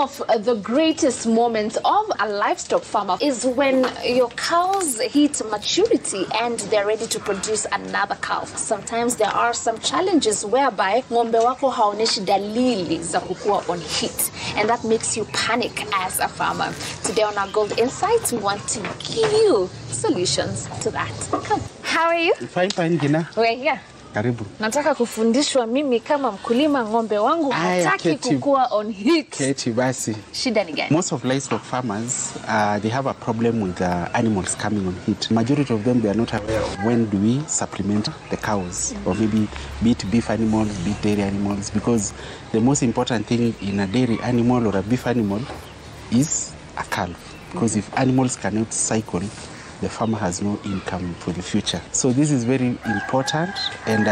of the greatest moments of a livestock farmer is when your cows hit maturity and they're ready to produce another calf. Sometimes there are some challenges whereby ng'ombe wako haoneshi dalili za kukua on heat, and that makes you panic as a farmer. Today on our Gold Insights, we want to give you solutions to that. Come. How are you? Fine, Gina. We're here. Karibu. Nataka kufundishwa mimi kama mkulima, ng'ombe wangu hataki kukua on heat. Keti basi. Shida ni gani? Most of livestock farmers, they have a problem with animals coming on heat. Majority of them, they are not aware of when do we supplement the cows, or maybe be it beef animals, be it dairy animals, because the most important thing in a dairy animal or a beef animal is a calf. Because if animals cannot cycle, the farmer has no income for the future. So this is very important, and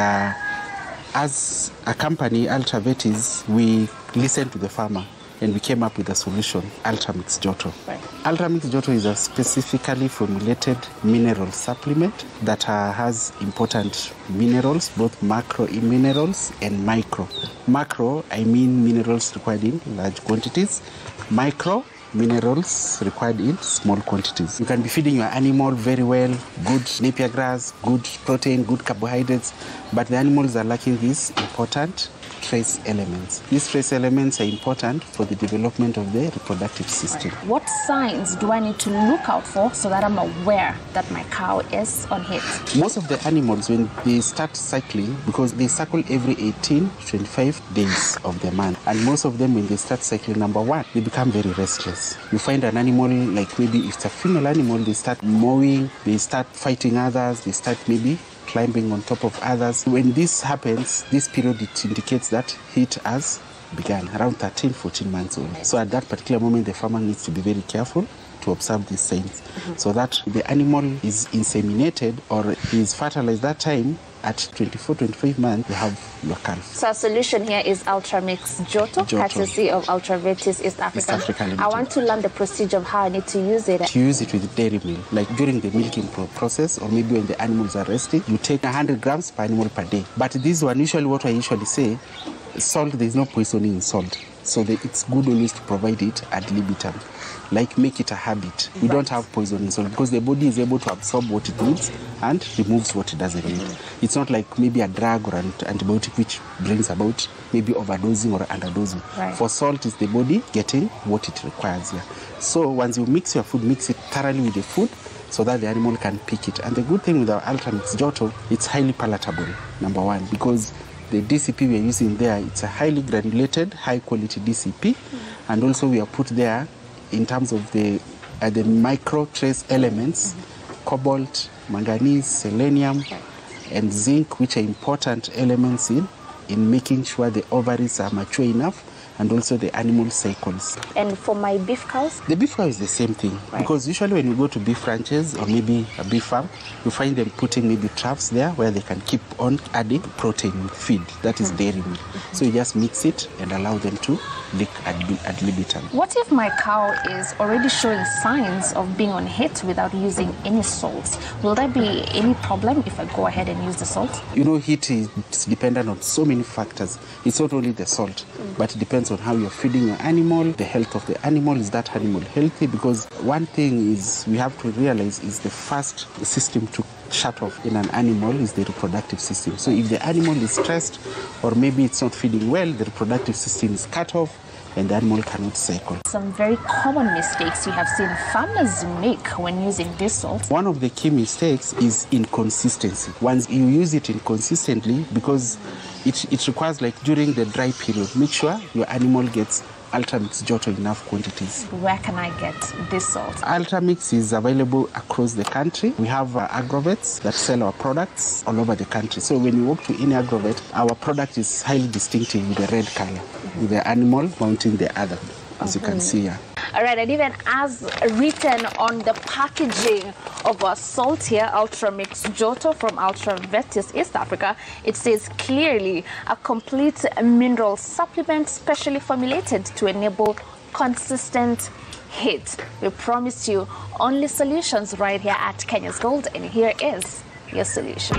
as a company, Ultramix, we listened to the farmer and we came up with a solution, Ultramix Joto. Right. Ultramix Joto is a specifically formulated mineral supplement that has important minerals, both macro minerals and micro. Macro, I mean minerals required in large quantities. Micro, minerals required in small quantities. You can be feeding your animal very well, good napier grass, good protein, good carbohydrates, but the animals are lacking these important trace elements. These trace elements are important for the development of the reproductive system. Right. What signs do I need to look out for so that I'm aware that my cow is on heat? Most of the animals, when they start cycling, because they cycle every 18 to 25 days of the month, and most of them, when they start cycling, number one, they become very restless. You find an animal, like maybe if it's a female animal, they start mowing, they start fighting others, they start maybe climbing on top of others. When this happens, this period, it indicates that heat has begun, around 13, 14 months old. So at that particular moment, the farmer needs to be very careful to observe these signs, so that the animal is inseminated or is fertilized that time. At 24, 25 months, you have your calf. So our solution here is Ultramix Joto, courtesy of Ultramix East Africa. I want to learn the procedure of how I need to use it. To use it with dairy milk, like during the milking process, or maybe when the animals are resting, you take 100 grams per animal per day. But this one, usually what I usually say, salt, there's no poisoning in salt. So it's good always to provide it ad libitum. Like make it a habit. We don't have poison in salt because the body is able to absorb what it needs and removes what it doesn't need. It's not like maybe a drug or an antibiotic which brings about maybe overdosing or underdosing. Right. For salt, is the body getting what it requires here. So once you mix your food, mix it thoroughly with the food so that the animal can pick it. And the good thing with our Ultramix Joto, it's highly palatable, number one, because the DCP we are using there, it's a highly granulated, high quality DCP, and also we are put there in terms of the micro trace elements, cobalt, manganese, selenium, and zinc, which are important elements in making sure the ovaries are mature enough and also the animal cycles. And for my beef cows? The beef cow is the same thing, because usually when you go to beef ranches or maybe a beef farm, you find them putting maybe traps there where they can keep on adding protein feed, that is dairy milk. So you just mix it and allow them to lick ad libitum. What if my cow is already showing signs of being on heat without using any salts? Will there be any problem if I go ahead and use the salt? You know, heat is dependent on so many factors. It's not only the salt, but it depends on how you're feeding your animal, the health of the animal. Is that animal healthy? Because one thing is we have to realize is the first system to shut off in an animal is the reproductive system. So if the animal is stressed or maybe it's not feeding well, the reproductive system is cut off and the animal cannot cycle. Some very common mistakes you have seen farmers make when using this salt. One of the key mistakes is inconsistency. Once you use it inconsistently, because it requires, like during the dry period, make sure your animal gets Ultramix Joto enough quantities. Where can I get this salt? Ultramix is available across the country. We have agrovets that sell our products all over the country. So when you walk to any agrovet, our product is highly distinctive with the red color, with the animal mounting the other, as you can see here. All right, and even as written on the packaging of our salt here, Ultramix Joto from Ultramix East Africa, it says clearly a complete mineral supplement specially formulated to enable consistent heat. We promise you only solutions right here at Kenya's Gold, and here is your solution.